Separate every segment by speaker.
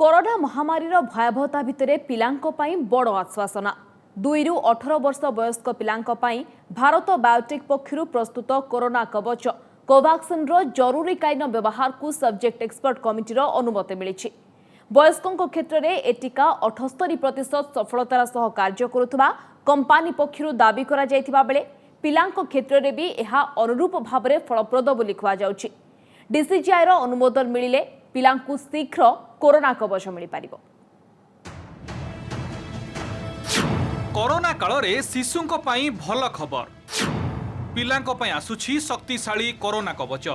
Speaker 1: Corona महामारीर भयावहता भितर पिलांको पई बड़ आश्वासना 2 रु 18 वर्ष वयस्क पिलांको पई भारत बायोटेक पक्षरु प्रस्तुत कोरोना कवच कोवैक्सिन रो जरूरीकालीन व्यवहार को सब्जेक्ट एक्सपर्ट कमिटी रो अनुमति मिली। वयस्कों क्षेत्र में ए टीका 78% सफलतार सह कार्य करुवा कंपानी पक्षरु दाबी करा जायतिबा बेले पिलांको क्षेत्र में भी यह अनुरूप भाव में फलप्रद बोली कुहाଯାଉଛି। डीसीजीआई रो अनुमोदन मिलिले पिलांकु शीघ्र कोरोना कवच मिल पारिबो।
Speaker 2: कोरोना काल रे शिशुंको पई भल खबर पिलांको पई आसुछि शक्तिशाली कोरोना कवच।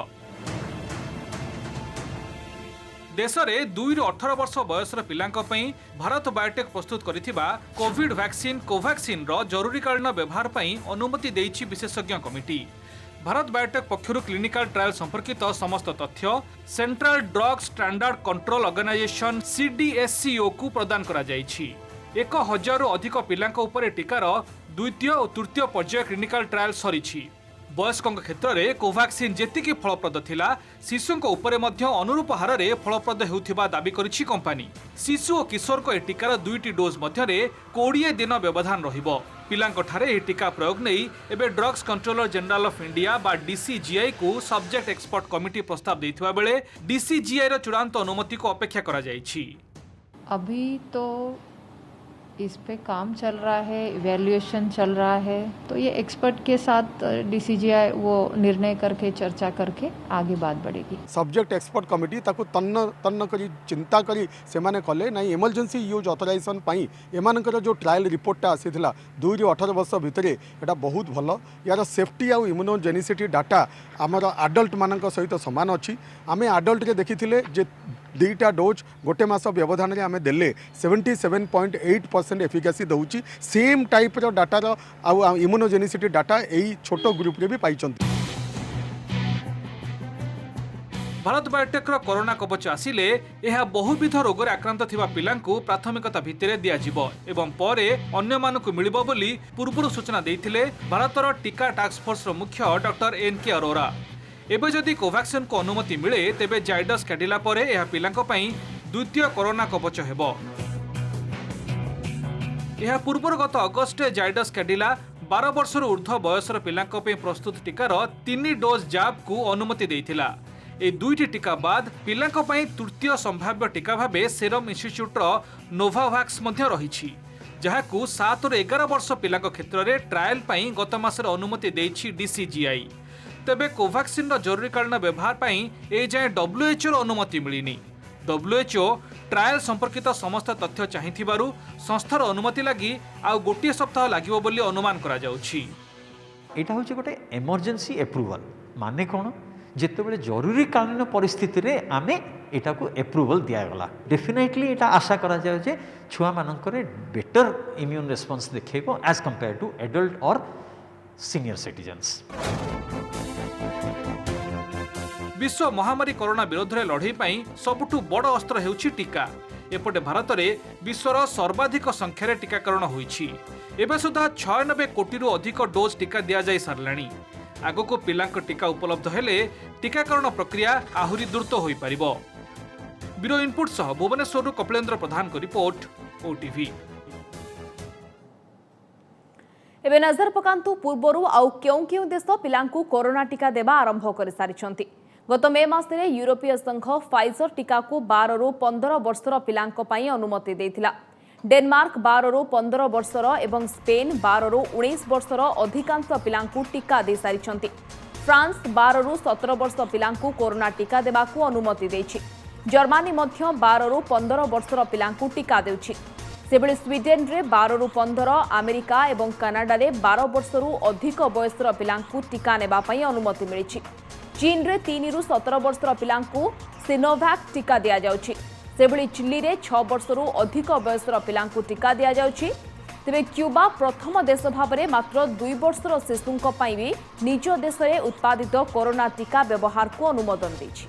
Speaker 2: देश में 2 रु 18 वर्ष बयसर पिलांको पई भारत बायोटेक प्रस्तुत करिथिबा कोविड वैक्सीन कोवैक्सिन रो जरूरीकालीन व्यवहार पई अनुमति देइछि विशेषज्ञ कमिटी। भारत बायोटेक पक्षरु क्लिनिकल ट्रायल संपर्कित समस्त तथ्य Central Drug Standard Control Organisation CDSCO को प्रदान करा जाइछि। 1000 रु अधिक पिलांको उपरे टीकार द्वितीय और तृतीय पर्याय क्लिनिकल ट्रायल सरीछि। वयस्कों क्षेत्र में कोवैक्सिन जेतिकी फलप्रद थिला शिशुंको उपरे मध्य अनुरूप हार में फलप्रद हेउथिबा दाबी करिछि कंपानी। शिशु और किशोर को टीकार 2टी डोज मध्य 20 दिन व्यवधान रहिबो। पिलांको ठारे एही टीका प्रयोग नहीं एबे drugs controller general of India बा DCGI को सब्जेक्ट एक्सपर्ट कमिटी प्रस्ताव देथिबा बेले DCGI रो चूड़ांत अनुमति को अपेक्षा करा जाइछि।
Speaker 3: अभी तो इस पे काम चल रहा है, इवैल्यूएशन चल रहा है, तो ये एक्सपर्ट के साथ DCGI वो निर्णय करके चर्चा करके आगे बात बढ़ेगी।
Speaker 4: सब्जेक्ट एक्सपर्ट कमिटी ताको तन्न करी चिंता करी से माने कले नहीं इमरजेंसी यूज ऑथराइजेशन पाई एमानकर जो ट्रायल रिपोर्टा आसीथिला 2 रु 18 वर्ष भितरे एटा बहुत भल यार सेफ्टी आ इम्यूनोजेनिसिटी डाटा आमर आडल्ट मानक सहित समान अच्छी। आमे आडल्ट रे देखिथिले जे 2टा डोज गोटे मास व्यवधान रे आमे देले 77.8% एफिकेसी दउची। सेम टाइप रो डाटा आ इम्यूनोजेनिसिटी डाटा एई छोटो ग्रुप रे भी पाइचंती।
Speaker 2: भारत बायोटेक रो कोरोना कवच आसिले यह बहुविध रोग आक्रांत थिबा पिलांकु प्राथमिकता भित्तिरे दिया जिवो एवं परे अन्य मानकु मिलिबो बोली पूर्वरु सूचना देइथिले भारतर टीका टास्क फोर्स रो मुख्य डॉक्टर NK अरोरा। एबे जदि कोवैक्सिन को अनुमति मिले तेबे जाइडस कैडिला परे यह पिलांको पई द्वितीय कोरोना कवच हेबो। यह पूर्वर गत अगस्ट जाइडस कैडिला 12 वर्ष ऊर्ध्व बयसर पिलांको पई प्रस्तुत टीकार 3 डोज जाब को अनुमति देइथिला। ए 2टी टीका बाद पिलांको पई तृतीय संभाव्य टीका भाबे सेरम इंस्टीट्यूट रो नोवावैक्स मध्य रहिछि, जहाकू 7 रु 11 वर्ष पिलांको क्षेत्र रे ट्रायल पई गत मासर अनुमति देइछि DCGI। तेबे कोवैक्सिन रो जरूरीकालीन व्यवहार पई ए जाय WHO रो अनुमति मिलिनी। WHO ट्रायल संपर्कित समस्त तथ्य चाहिथिबारु संस्थार अनुमति लागि आ गोटे सप्ताह लागिबो बोली अनुमान करा जाउछि।
Speaker 5: एटा होछि गोटे इमरजेंसी एप्रूवल माने कोन जेतेबेले जरूरीकालीन परिस्थिति रे आमे एटा को एप्रूवल दिया गला। डेफिनेटली एटा आशा करा जाय जे छुआ मानकर बेटर इम्यून रेस्पॉन्स देखेबो एज कंपेयर टू एडल्ट और सीनियर सिटीजन्स।
Speaker 2: विश्व महामारी कोरोना विरोध में लड़ई पाई सबुठु बड़ अस्त्र हेउछि टीका। एपटे भारत में विश्वर सर्वाधिक संख्यार टीकाकरण होइछि। एबे सुधा 96 कोटी रु अधिक डोज टीका दिया जाय सारलाणी। आगको पिलांक टीका उपलब्ध हेले टीकाकरण प्रक्रिया आहुरी द्रुत होई परिबो। ब्यूरो इनपुट सह भुवनेश्वर कपिलेन्द्र प्रधान को रिपोर्ट OTV।
Speaker 1: एबे नजर पकांतु पूर्वरु आउ क्यों देश पिलांकु कोरोना टीका देवा आरंभ कर सारिछंती। गत मे मासरे यूरोपीय संघ फाइजर टीका को 12 रु 15 वर्षर पिलांको पई अनुमति देथिला। डेनमार्क 12 रु 15 वर्षर एवं स्पेन 12 रु 19 वर्षर अधिकांश पिलांकु टीका दे सारिछंती। फ्रांस 12 रु 17 वर्ष पिलांकु कोरोना टीका देबाकू अनुमति देछि। जर्मनी मध्य 12 रु 15 वर्षर पिलांकु टीका देउछि। सेबळे स्वीडेन रे 12 रु 15, अमेरिका एवं कनाडा रे 12 वर्ष रु अधिक बयसर पिलांकु टीका नेबा पई अनुमति मिलिछि। चीन रे 3 रु 17 वर्षर पिलांकु सिनोवैक टीका दिया जाउछि। सेबळे चिली रे 6 वर्ष रु अधिक बयसर पिलांकु टीका दिया जाउछि। तेबे क्यूबा प्रथम देश भाबरे मात्र 2 वर्षर शिशुंक पई भी निज देश रे उत्पादित कोरोना टीका व्यवहार को अनुमोदन दैछि।